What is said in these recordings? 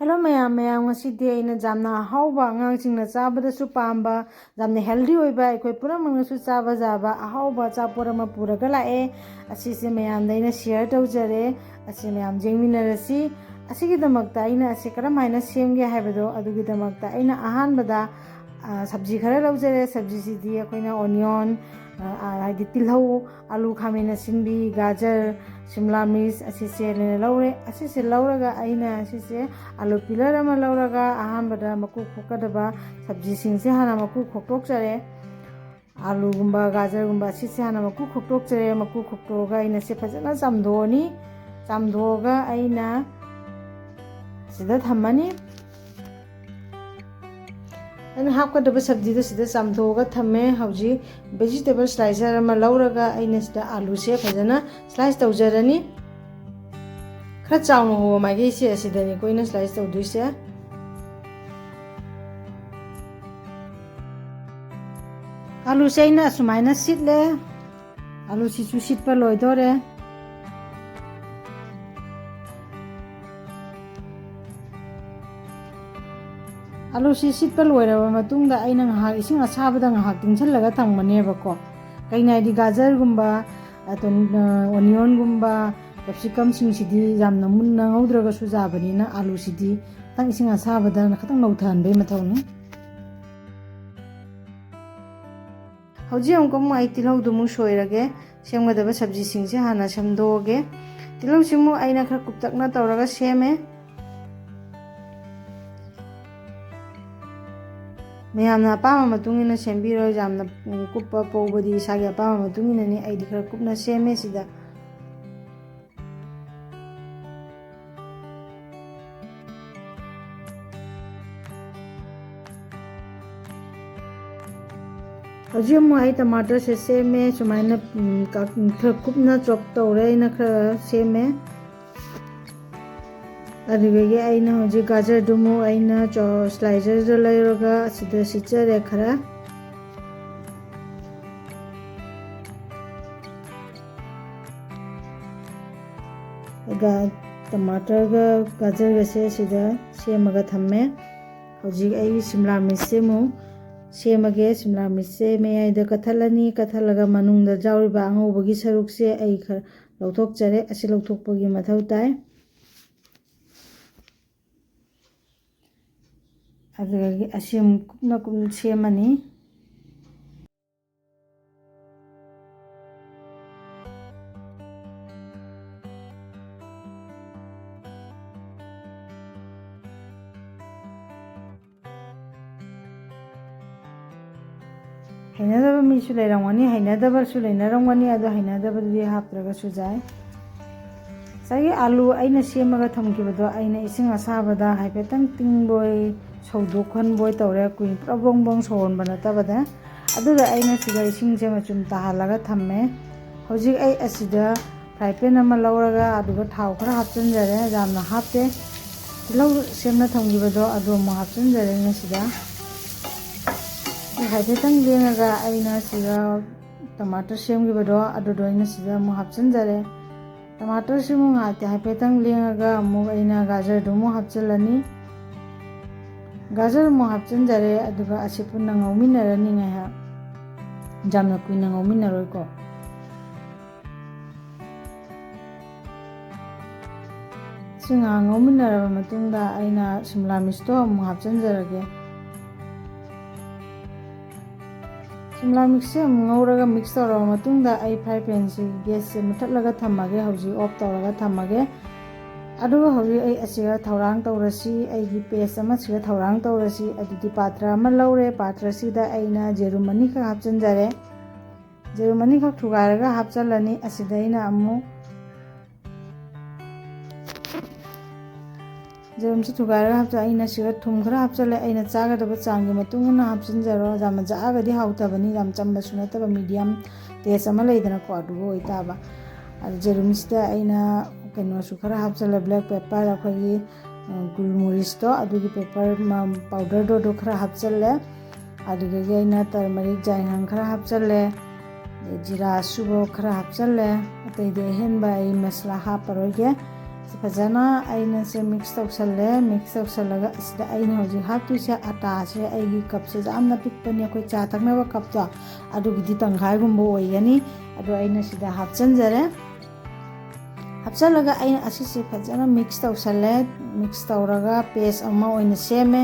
Hello mayam mayam ngasidi aina jamna ahawba angangsingna chabadasu pamba jamna healthy oiba aikoi puramangnasu chaba jaba ahawba chapor ama puraga lae asise mayam daina share tawjare asi mayam jengminarasi asigidamakta aina ase karamaina semge haibado adugidamakta aina ahanbada sabji khara lawjare sabji sidi akoina onion हाइदि तिलहौ आलू खामेना सिंबी गाजर शिमला मिर्च असिसे लेना लौरे असिसे लौरगा आइना असिसे आलू pillar अमा लौरगा अहानबदा मकु खोकदबा सब्जी सिंसे हाना मकु खोकटोक चरे आलू गुंबा गाजर गुंबा असिसे हाना मकु खोकटोक चरे मकु खोकटोगा आइना से फजना चामदोनी चामदोगा आइना सिदा थम्मनी अने हापकदब सब्जी सिदा चामदोगा थम्मे हौजी वेजिटेबल स्लाइसर अमा लौरगा आइना सिदा आलू से फजना स्लाइस तौजरनी खरा चाउनो हो मागे से असिदनी कोइना स्लाइस तौदुइसे आलू से आइना सुमाइना सिटले आलू सिसु सिटपा लोइदोरे आलू से सिटपा लोइरबा मतुंगदा आइना ngahak ising asabada ngahak tingchalaga thangmanebako kainaidi gajar gumba aton onion gumba capsicum singsidi jamna munna ngaudraga su jabani na alu sidi tang ising asabada khatang nauthanbe mathawni hauji amkom ai tilhau dumu soirage semgadaba sabji singse hana samdoge tilhau simu aina khar kuptakna tawraga seme mayamna apama matungina sembiro jamna kuppa powbadi isagi apama matungina ni aidi khara kupna seme sida hajim mo ai tomato se seme sumaina khara kupna chop tawre ina khara seme अदुगे आइना हजि गाजर दुमु आइना चो slicer ज लैरगा सिदा सिचरे खरा गा टमाटर गा गाजर गसे सिदा सेमगा थम्मे हजि आई शिमला मिर्च सेमु सेमगे शिमला मिर्च से मेयाइदा कथलनी कथलगा मनुंगदा जाउरिबा अंगौबगी सरुक से आई खर लौथोक चरे असि लौथोकपगी मथौ ताय अदुगे असिम कुपना कुपना सेमनी हैनादबा मिसु लेरंगनी हैनादबा सु लेनरंगनी अदु हैनादबदि हापत्रगा सु जाय सागी आलू आइना सेमगा थमकिबदो आइना इसिंग असाबदा हाइफेतंग तिंगबोय सौदोखन बोय तौरे कुइन प्रबोंग बोंग सोन बनतबदा अदुगा आइना सिगा इसिंग जे मचुम ताहालागा थम्मे हौजिक आई असिदा फ्राई पैन अमा लौरगा अदुगा थाव खरा हापचनजरे जामना हापते तिलौ सेमना थमगिबदो अदु मो हापचनजरे नसिदा हाइफेतंग लेंगा आइना सिगा टमाटर सेमगिबदो अदुदो आइना सिदा मो हापचनजरे टमाटर सिमु हाते हाइफेतंग लेंगा मो आइना गाजर दुमो हापचलनी गाजर मो हापचनजरे अदुगा असि पुन्ना ngauminarani ngaiha jamna kuina ngauminaroi ko singa ngauminaraba matungda aina simla mirs to mo hapchanjarage simla mix se ngauraga mix tawraba matungda ai fry pan si gas se muthatlaga thammage hauji off tawraga thammage अदुगा हौरि I असिगा थौरांग तौरसी आइगी paste अमा सिगा थौरांग तौरसी अदुदि पात्र अमा लौरे पात्र सिदा आइना जेरुम money खा हापचनजरे जेरुम money खा थुगारगा हापचलनी असिदा आइना अमु जेरुम से थुगारगा हापचा आइना सिगा थुम खरा हापचले आइना चागदबा चांगी मतुंगना हापचनजरो जामा जागदि हाउतबनी जाम चम्बा सुनतबा मीडियम टेस्ट अमा लेदना को अदुगो ओइताबा जेरुम सिदा आइना कनो खरा हापचल ब्लैक पेपर अखोगी गुलमरिच तो अदुगी पेपर पाउडर दो खरा हापचले अदुगे आइना टर्मरिक जायंग खरा हापचले जीरा सुबो खरा हापचले अतैदे हेनबा आई मसला हापरोगे फजना अइना से मिक्स तौसल्ले मिक्स तौसल्लगा असिदा अइना हौजिक हाप्तुइसे आटा से अइगी कप से जामना पिकपनि अखोइ चा थक्नबा कपतो अदुगिदि तंखाइगुम्बा ओइगनि अदु अइना सिदा हापचनजरे हापचलगा अइना असिसे फजना मिक्स तौसल्ले मिक्स तौरगा पेस्ट अमा ओइना सेमे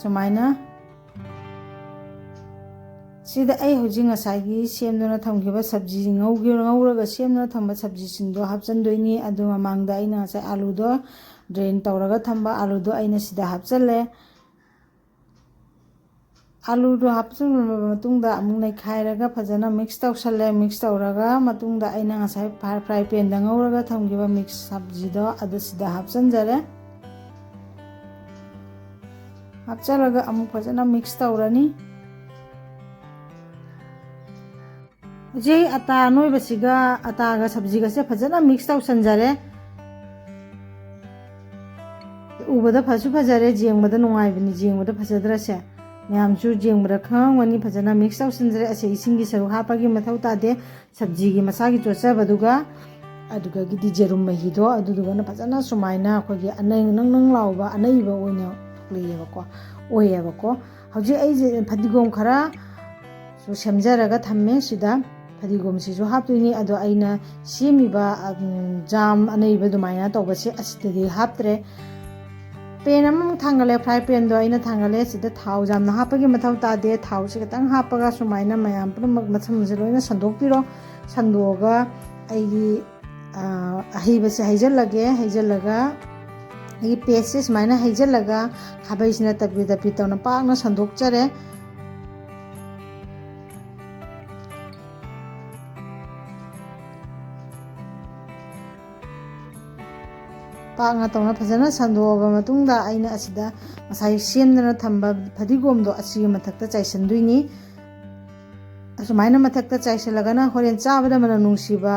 सुमाइना सिदा आई हौजिक ngसाइगी सेमदुना थमखिबा सब्जी ngौरगा सेमदुना थंबा सब्जी सिंदो हापचनदोइनी अदु ममांगदा अइना ngसाइ आलूदो ड्रेन तौरगा थंबा आलूदो अइना सिदा हापचले आलूदो हापचनबा मतुंगदा अमुक नैखाइरगा फजना मिक्स तौसल्ले मिक्स तौरगा मतुंगदा अइना ngसाइ फ्राई पैन दा ngौरगा थमखिबा मिक्स सब्जीदो अदु सिदा हापचनजरे हापचलगा अमुक फजना मिक्स तौरनी जे आटा नोइबसिगा आटागा सब्जीगा से फजना मिक्स तौसनजरे उबदा फसु फजरे जेंगबदा नुंगाइबनि जेंगबदा फजद्रसे मयामसु जेंगबदा खंगवनि फजना मिक्स तौसनजरे असे इसिंगी सरु हापागी मथौ तादे सब्जीगी मसागी चोचबदुगा अदुगा गिदि जेरुम महिदो अदुदुगा न फजना सुमाइना अखोगी अनै नंग लाउबा अनैबा ओइना ओइयेबको हौजी आई फदिगोम खरा सु सेमजरगा थम्मे सिदा फदिगोम सिजु हापतुइनी अदो अइना सेमिबा जाम अनैबा दुमाइना तौबसे असिददि हापत्रे पेन अमम थांगले फ्राई पैन दो अइना थांगले सिदा थाव जामना हापगी मथौ तादे थाव से खतंग हापगा सुमाइना मयाम पुरमक मथमसे लोइना संदोकपिरो संदोगा अइगी अहिबसे हैजलगा अइगी पेस्ट सुमाइना हैजलगा खाबैसिना तपि तपि तौना पाकना संदोकचरे पाकना तौना फजना संदोबा मतुंगदा अइना असिदा मसाइ सेमदना थंबा फदिगोमदो असिगी मथक्ता चाइसनदुइनी असुमाइना मथक्ता चाइसलगना होरेन चाबदा मना नुंसिबा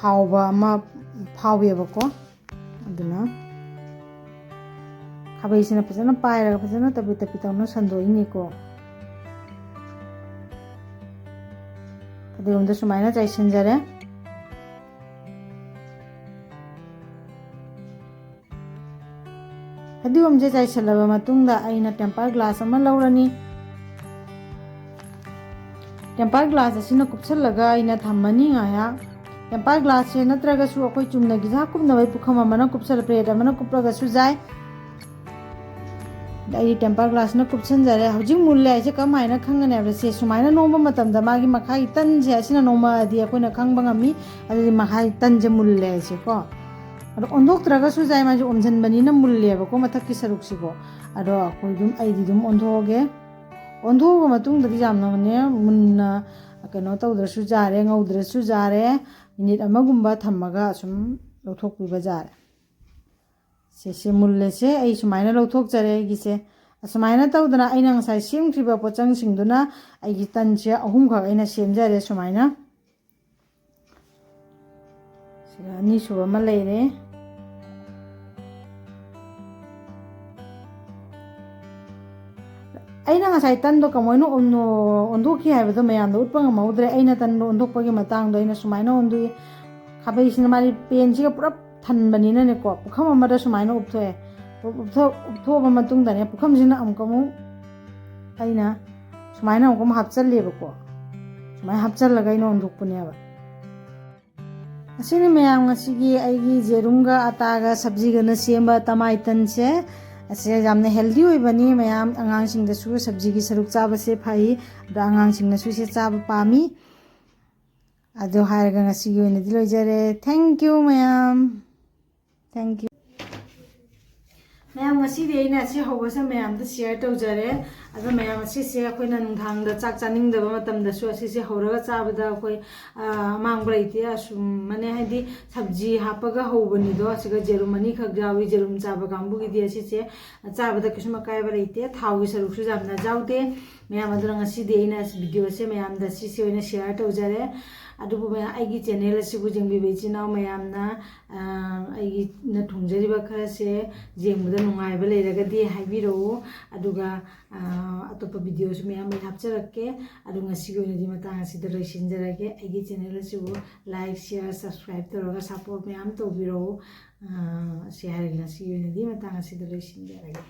हावबा अमा फावेबको अदुना खाबैसिना फजना पाइरगा फजना तपि तपि तौना संदोइनीको फदिगोमदो सुमाइना चाइसनजरे फदिगोमजे चाइसलबा मतुंगदा अइना टेम्पर ग्लास अमा लौरनी टेम्पर ग्लास असिना कुपसलगा अइना थम्मनी ngaया टेम्पर ग्लास से नत्रगसु अखोइ चुमनगी जा कुपनबै पुखम अमना कुपसल प्लेट अमना कुपरगसु जाय दाइ टेम्पर ग्लास न कुपसनजरे हौजिक मुल्ले आइसे कमाइना खंगने अबसे सुमाइना नोंबा मतमदा मागी मखाई तनजे असिना नोंमा दि अखोइना खंगबा ngami अदि मखाई तनजे मुल्ले आइसे को अदो ओंदोक्त्रगसु जाय माजि ओमजनबनिना मुल्लेबको मथक्की सरुक्सिको अदो अखोइ दुम आइदि दुम ओंधोगा मतुंगदि जामनाने मुन्ना कनो तौद्रसु जारे ngौद्रसु जारे मिनिट अमगुम्बा थम्मगा असुम लौथोकपिबा जारे से मुल्ले से आई सुमाइना लौथोकजरे गिसे असुमाइना तौदना अइना ngसाइ सेमख्रिबा पोचंग सिंगदुना आइगी तनसे अहुम खा अइना सेमजरे सुमाइना सिगा नि सुबा मा लेरे अइना ngसाइ तन्दो कमोइनो ओंदोखि हाइबदो मयामदो उटपा ngमौद्रे अइना तन्दो ओंदोकपगे मतंगदो अइना सुमाइना ओंदुइ खाबैसिना मारि पेनसिगा पुरा थनबनिना नेको पुखम अमदा सुमाइना उपथोबा मतुंगदने पुखमसिना अमकमु अइना सुमाइना अमकम हापचलेबको सुमाइ हापचलगा अइना ओंदोकपनेबा असिनि मयाम ngasiगी आइगी जेरुंगा आटागा सब्जीगना सेमबा टमाटन से असे यामना हेल्दी होइबनी मयाम अंगांसिंगदसु सब्जीगी सरुक चाबसे फाइ दा अंगांसिंगनसु से चाब पामी अदो हायरगा ngasiगी ओइनदि लोइजरे थैंक यू मयाम थैंक यू मैम ngasiदी अइना से हौबसे मैम द शेयर तौजरे अदो मैम असिसे अखोइना नुंथांगदा चाक चानिंगदबा मतमदसु असिसे हौरगा चाबदा अखोइ मांगबा लैते असुम माने हाइदि सब्जी हापगा हौबनिदो असिगा जेरुमनी खक जावी जेरुम चाबा कांबुगिदि असिसे चाबदा किसुम कायबा लैते थावगी सरुकसु जामना जाउदे मैम अदो ngasiदी अइना भिडियो से मैम द सिसे ओइना शेयर तौजरे ꯑꯗꯨꯕꯨ ꯑꯩꯒꯤ ꯆꯦꯅꯦꯜ ꯑꯁꯤꯕꯨ ꯌꯦꯡꯕꯤꯕ ꯏꯆꯤꯟ ꯏꯅꯥꯎ ꯃꯌꯥꯝꯅ ꯑꯩꯒꯤꯅ ꯊꯣꯡꯖꯔꯤꯕ ꯈꯔꯁꯦ ꯌꯦꯡꯕꯗ ꯅꯨꯡꯉꯥꯏꯕ ꯂꯩꯔꯒꯗꯤ ꯍꯥꯏꯕꯤꯔꯛꯎ ꯑꯗꯨꯒ ꯑꯇꯣꯞꯄ ꯚꯤꯗꯤꯑꯣꯁꯨ ꯃꯌꯥꯝ ꯑꯩ ꯍꯥꯞꯆꯔꯛꯀꯦ ꯑꯗꯨ ꯉꯁꯤꯒꯤ ꯑꯣꯏꯅꯗꯤ ꯃꯇꯥꯡ ꯑꯁꯤꯗ ꯂꯣꯏꯁꯤꯟꯖꯔꯒꯦ ꯑꯩꯒꯤ ꯆꯦꯅꯦꯜ ꯑꯁꯤꯕꯨ ꯂꯥꯏꯛ ꯁꯤꯌꯔ ꯁꯕꯁꯀ꯭ꯔꯥꯏꯕ ꯇꯧꯔꯒ ꯁꯞꯄꯣꯔꯠ ꯃꯌꯥꯝ ꯇꯧꯕꯤꯔꯛꯎ ꯁꯤ ꯍꯥꯏꯔꯒ ꯉꯁꯤꯒꯤ ꯑꯣꯏꯅꯗꯤ ꯃꯇꯥꯡ ꯑꯁꯤꯗ ꯂꯣꯏꯁꯤꯟꯖꯔꯒꯦ